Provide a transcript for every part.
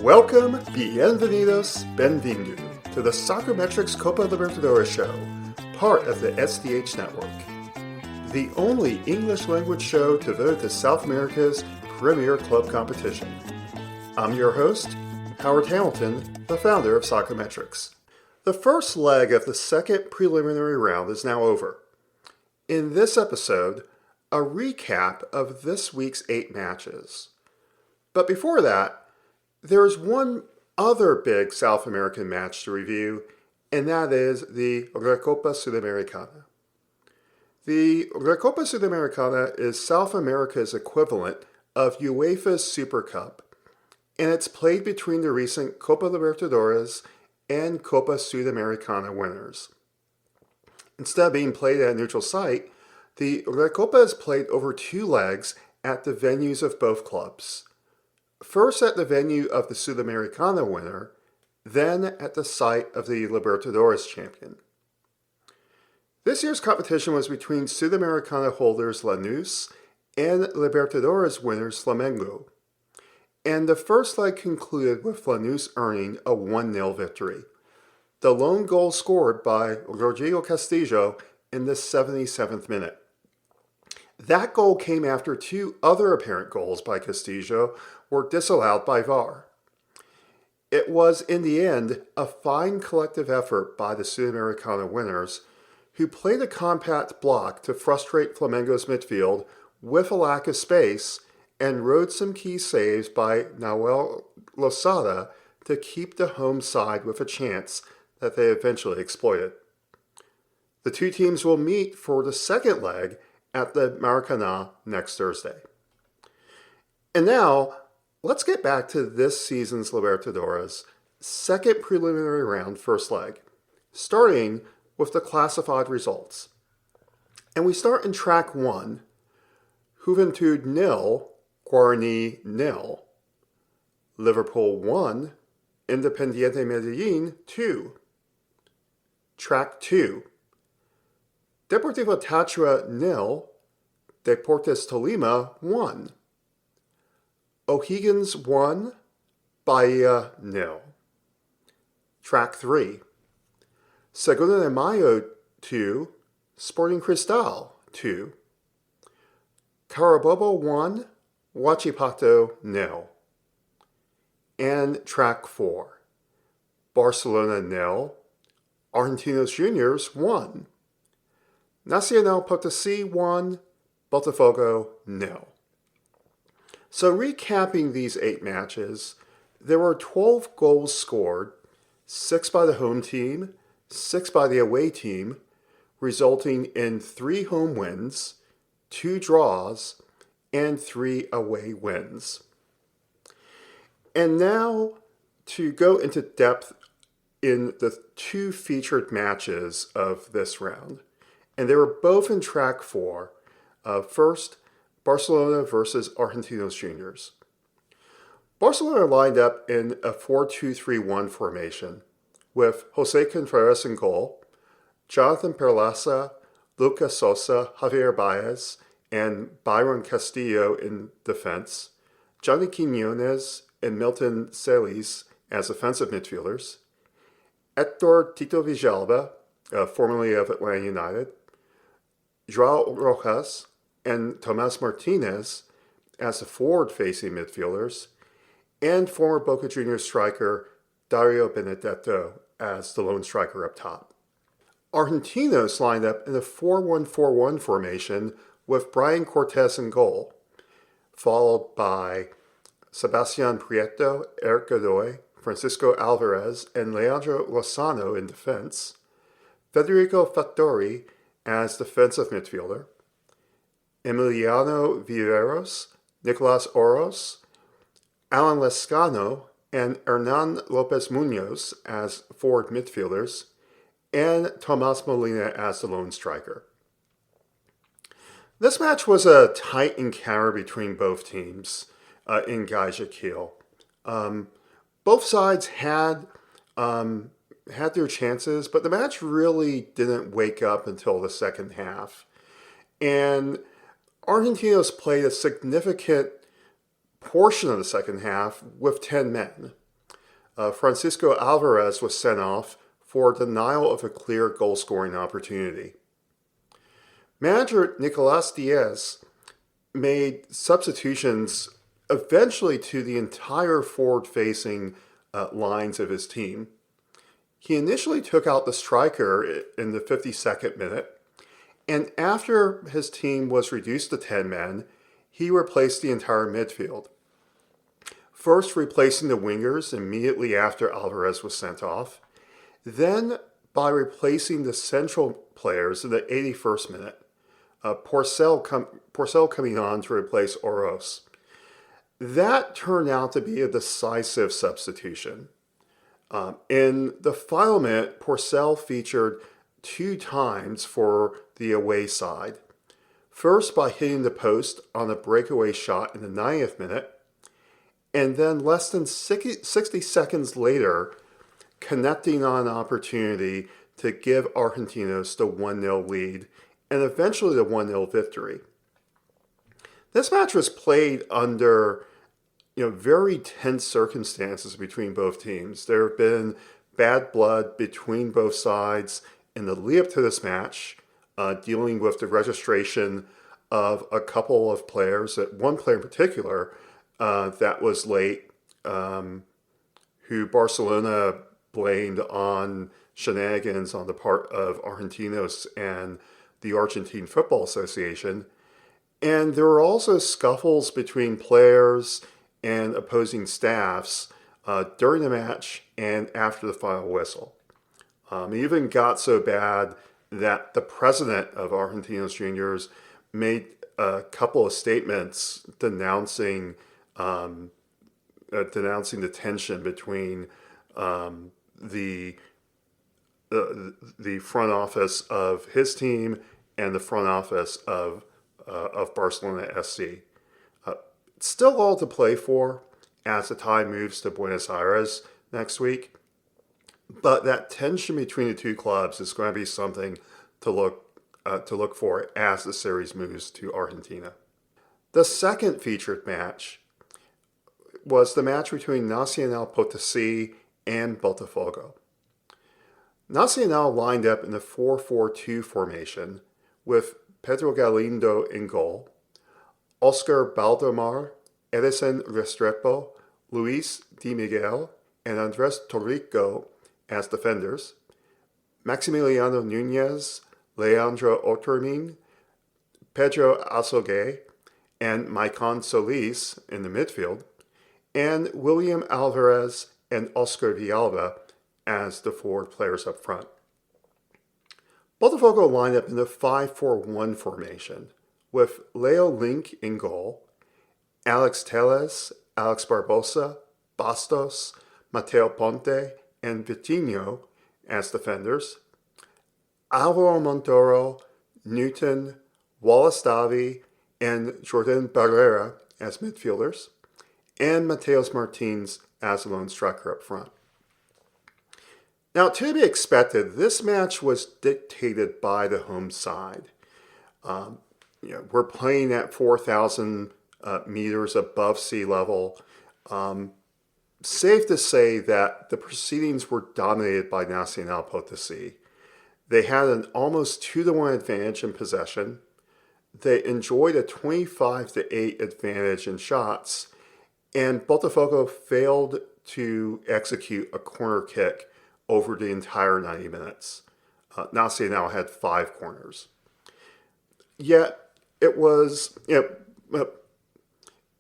Welcome, bienvenidos, benvindu, to the Soccermetrics Copa Libertadores show, part of the SDH network, the only English language show devoted to South America's premier club competition. I'm your host, Howard Hamilton, the founder of Soccermetrics. The first leg of the second preliminary round is now over. In this episode, a recap of this week's 8 matches. But before that, there's one other big South American match to review, and that is the Copa Sudamericana. The Copa Sudamericana is South America's equivalent of UEFA's Super Cup, and it's played between the recent Copa Libertadores and Copa Sudamericana winners. Instead of being played at a neutral site, the Copa is played over 2 legs at the venues of both clubs. First at the venue of the Sudamericana winner, then at the site of the Libertadores champion. This year's competition was between Sudamericana holders Lanús and Libertadores winners Flamengo, and the first leg concluded with Lanús earning a 1-0 victory. The lone goal scored by Rodrigo Castillo in the 77th minute. That goal came after 2 other apparent goals by Castillo were disallowed by VAR. It was, in the end, a fine collective effort by the Sudamericana winners, who played a compact block to frustrate Flamengo's midfield with a lack of space and rode some key saves by Nahuel Losada to keep the home side with a chance that they eventually exploited. The 2 teams will meet for the second leg at the Maracanã next Thursday. And now, let's get back to this season's Libertadores second preliminary round first leg, starting with the classified results. And we start in track 1, Juventude 0, Guarani 0, Liverpool 1, Independiente Medellin 2. Track 2, Deportivo Táchira 0, Deportes Tolima 1. O'Higgins 1, Bahia 0. Track 3, Segunda de Mayo 2, Sporting Cristal 2. Carabobo 1, Huachipato 0. And track 4, Barcelona 0, Argentinos Juniors 1. Nacional Potosí 1, Botafogo 0. So recapping these 8 matches, there were 12 goals scored, 6 by the home team, 6 by the away team, resulting in 3 home wins, 2 draws, and 3 away wins. And now to go into depth in the 2 featured matches of this round. And they were both in track 4. First, Barcelona versus Argentinos Juniors. Barcelona lined up in a 4-2-3-1 formation with Jose Contreras in goal, Jonathan Perlaza, Lucas Sosa, Javier Baez, and Byron Castillo in defense, Johnny Quinones and Milton Celis as offensive midfielders, Hector Tito Villalba, formerly of Atlanta United, João Rojas, and Tomas Martinez as the forward-facing midfielders, and former Boca Juniors striker Dario Benedetto as the lone striker up top. Argentinos lined up in a 4-1-4-1 formation with Brian Cortez in goal, followed by Sebastián Prieto, Eric Godoy, Francisco Alvarez, and Leandro Lozano in defense, Federico Fattori as defensive midfielder, Emiliano Viveros, Nicolas Oros, Alan Lescano, and Hernan Lopez Munoz as forward midfielders, and Tomas Molina as the lone striker. This match was a tight encounter between both teams in Guayaquil. Both sides had their chances, but the match really didn't wake up until the second half. And Argentinos played a significant portion of the second half with 10 men. Francisco Alvarez was sent off for denial of a clear goal-scoring opportunity. Manager Nicolas Diaz made substitutions eventually to the entire forward-facing lines of his team. He initially took out the striker in the 52nd minute, and after his team was reduced to 10 men, he replaced the entire midfield. First replacing the wingers immediately after Alvarez was sent off, then by replacing the central players in the 81st minute, Porcel coming on to replace Oros. That turned out to be a decisive substitution. In the final minute, Porcel featured 2 times for the away side. First by hitting the post on a breakaway shot in the 90th minute, and then less than 60 seconds later, connecting on an opportunity to give Argentinos the 1-0 lead and eventually the 1-0 victory. This match was played under very tense circumstances between both teams. There have been bad blood between both sides in the lead up to this match, dealing with the registration of a couple of players, one player in particular that was late, who Barcelona blamed on shenanigans on the part of Argentinos and the Argentine Football Association. And there were also scuffles between players and opposing staffs during the match and after the final whistle. It even got so bad that the president of Argentinos Juniors made a couple of statements denouncing the tension between the front office of his team and the front office of Barcelona SC. It's still all to play for as the tie moves to Buenos Aires next week, but that tension between the two clubs is going to be something to look for as the series moves to Argentina. The second featured match was the match between Nacional Potosí and Botafogo. Nacional lined up in the 4-4-2 formation with Pedro Galindo in goal, Oscar Baldomar, Edison Restrepo, Luis Di Miguel, and Andres Torrico as defenders, Maximiliano Nunez, Leandro Otormin, Pedro Azogue, and Maicon Solis in the midfield, and William Alvarez and Oscar Villalba as the forward players up front. Botafogo lined up in the 5-4-1 formation with Leo Link in goal, Alex Telles, Alex Barbosa, Bastos, Mateo Ponte, and Vitinho as defenders, Alvaro Montoro, Newton, Wallace Davi, and Jordan Barrera as midfielders, and Mateus Martins as a lone striker up front. Now, to be expected, this match was dictated by the home side. We're playing at 4,000 meters above sea level. Safe to say that the proceedings were dominated by Nacional Potosí. They had an almost 2-1 advantage in possession. They enjoyed a 25-8 advantage in shots, and Botafogo failed to execute a corner kick over the entire 90 minutes. Nacional had 5 corners. Yet it was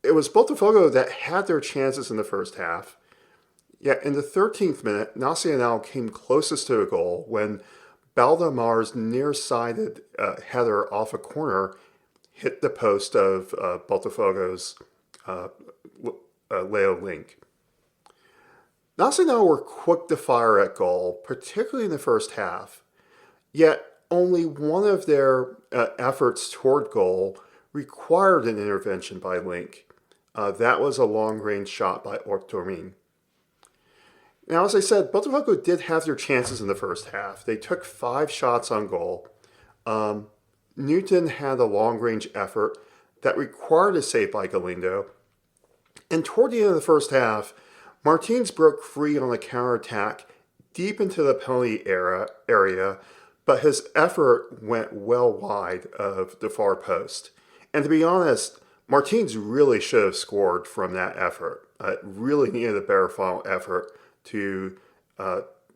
Botafogo that had their chances in the first half. Yet in the 13th minute, Nacional came closest to a goal when Baldamar's near-sided header off a corner hit the post of Botafogo's Leo Link. Nacional were quick to fire at goal, particularly in the first half, yet only one of their efforts toward goal required an intervention by Link. That was a long-range shot by Ortormin. Now, as I said, Botafogo did have their chances in the first half. They took 5 shots on goal. Newton had a long-range effort that required a save by Galindo. And toward the end of the first half, Martins broke free on a counterattack deep into the penalty area, but his effort went well wide of the far post. And to be honest, Martins really should have scored from that effort. Really needed a better final effort to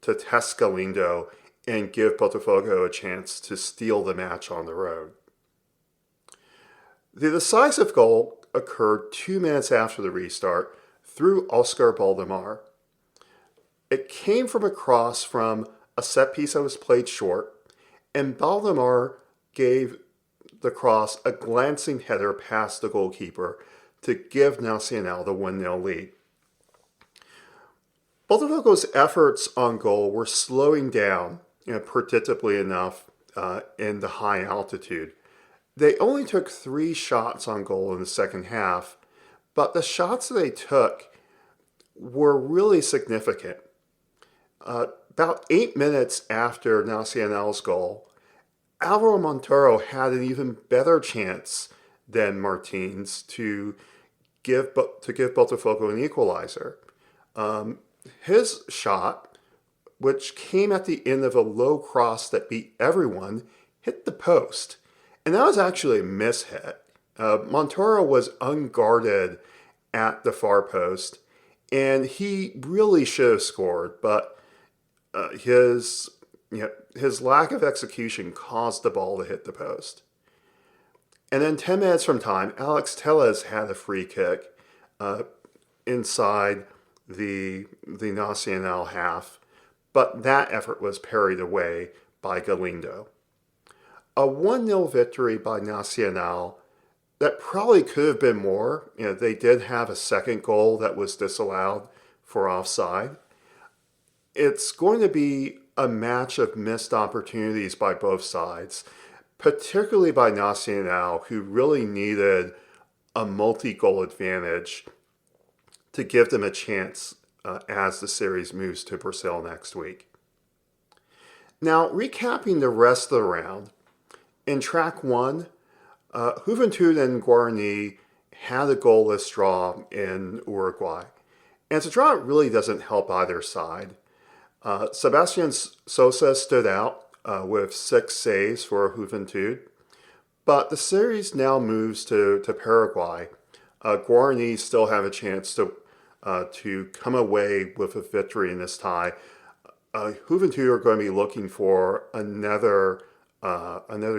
test Galindo and give Botafogo a chance to steal the match on the road. The decisive goal occurred 2 minutes after the restart through Oscar Baldemar. It came from a cross from a set piece that was played short, and Baldemar gave the cross a glancing header past the goalkeeper to give Nacional the 1-0 lead. Botafogo's efforts on goal were slowing down, predictably enough, in the high altitude. They only took 3 shots on goal in the second half, but the shots that they took were really significant. About 8 minutes after Nacional's goal, Alvaro Montero had an even better chance than Martins to give Botafogo an equalizer. His shot, which came at the end of a low cross that beat everyone, hit the post. And that was actually a mishit. Montero was unguarded at the far post, and he really should have scored, but his lack of execution caused the ball to hit the post. And then 10 minutes from time, Alex Telles had a free kick inside the Nacional half, but that effort was parried away by Galindo. A 1-0 victory by Nacional that probably could have been more. They did have a second goal that was disallowed for offside. It's going to be a match of missed opportunities by both sides, particularly by Nacional, who really needed a multi-goal advantage to give them a chance as the series moves to Brazil next week. Now, recapping the rest of the round, in track 1, Juventud and Guarani had a goalless draw in Uruguay. And it's a draw that really doesn't help either side. Sebastian Sosa stood out with 6 saves for Juventud, but the series now moves to Paraguay. Guarani still have a chance to come away with a victory in this tie. Juventud are going to be looking for another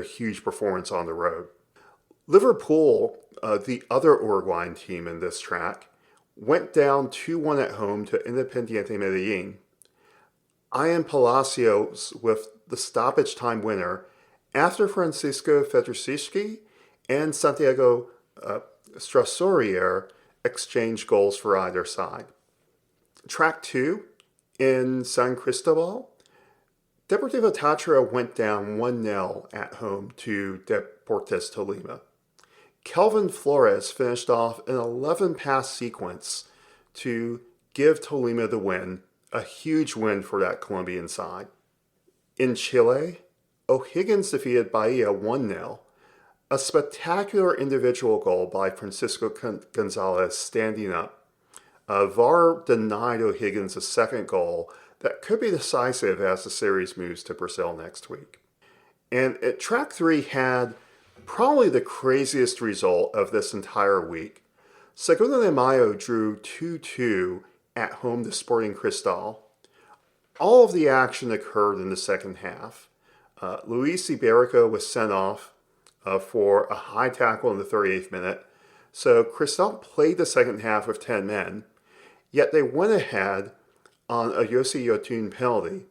huge performance on the road. Liverpool, the other Uruguayan team in this track, went down 2-1 at home to Independiente Medellin. Ian Palacios with the stoppage time winner after Francisco Federici and Santiago Strasurier exchanged goals for either side. Track 2, in San Cristobal, Deportivo Táchira went down 1-0 at home to Deportes Tolima. Kelvin Flores finished off an 11-pass sequence to give Tolima the win, a huge win for that Colombian side. In Chile, O'Higgins defeated Bahia 1-0, a spectacular individual goal by Francisco Gonzalez standing up. VAR denied O'Higgins a second goal that could be decisive as the series moves to Brazil next week. And track 3 had probably the craziest result of this entire week. Segunda de Mayo drew 2-2 at home to Sporting Cristal. All of the action occurred in the second half. Luis Iberico was sent off for a high tackle in the 38th minute, so Cristal played the second half with 10 men, yet they went ahead on a Yossi Yotun penalty.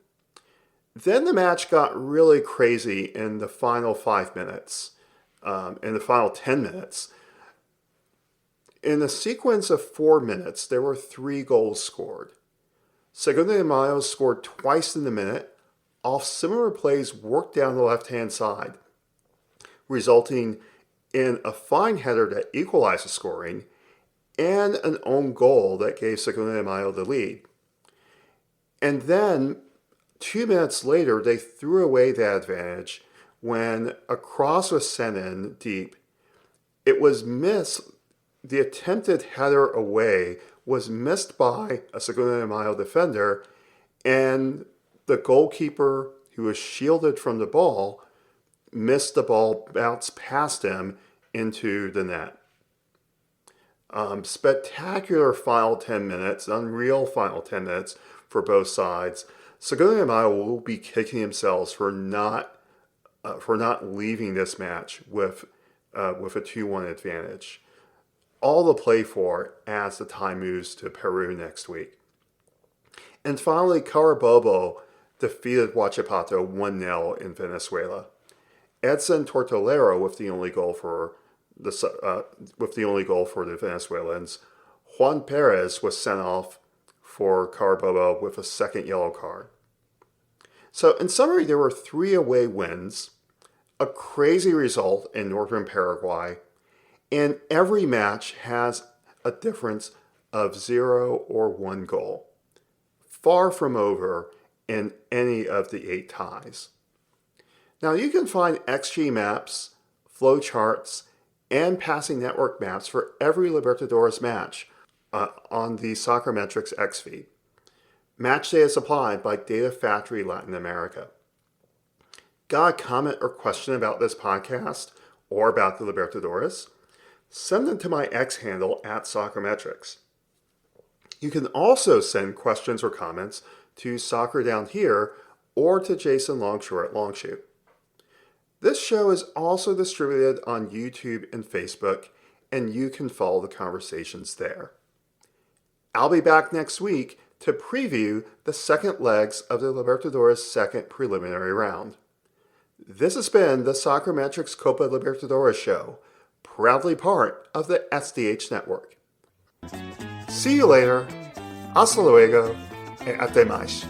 Then the match got really crazy in the final 5 minutes, in the final 10 minutes. In a sequence of 4 minutes, there were 3 goals scored. Segunda de Mayo scored twice in the minute, off similar plays worked down the left-hand side, resulting in a fine header that equalized the scoring and an own goal that gave Segunda de Mayo the lead. And then, 2 minutes later, they threw away that advantage when a cross was sent in deep. It was missed. The attempted header away was missed by a Segunda de Mayo defender, and the goalkeeper, who was shielded from the ball, missed the ball, bounced past him into the net. Spectacular final 10 minutes, unreal final 10 minutes for both sides. Segunda de Mayo will be kicking themselves for not leaving this match with a 2-1 advantage. All to play for as the time moves to Peru next week. And finally, Carabobo defeated Huachipato 1-0 in Venezuela. Edson Tortolero with the only goal for the Venezuelans. Juan Perez was sent off for Carabobo with a second yellow card. So in summary, there were 3 away wins, a crazy result in northern Paraguay, and every match has a difference of 0 or 1 goal. Far from over in any of the 8 ties. Now you can find XG maps, flowcharts, and passing network maps for every Libertadores match on the Soccermetrics X feed. Match day is supplied by Data Factory Latin America. Got a comment or question about this podcast or about the Libertadores? Send them to my X handle at Soccermetrics. You can also send questions or comments to Soccer Down Here or to Jason Longshore at Longshoot. This show is also distributed on YouTube and Facebook, and you can follow the conversations there. I'll be back next week to preview the second legs of the Libertadores' second preliminary round. This has been the Soccermetrics Copa Libertadores show, proudly part of the SDH network. See you later. Hasta luego. E até mais.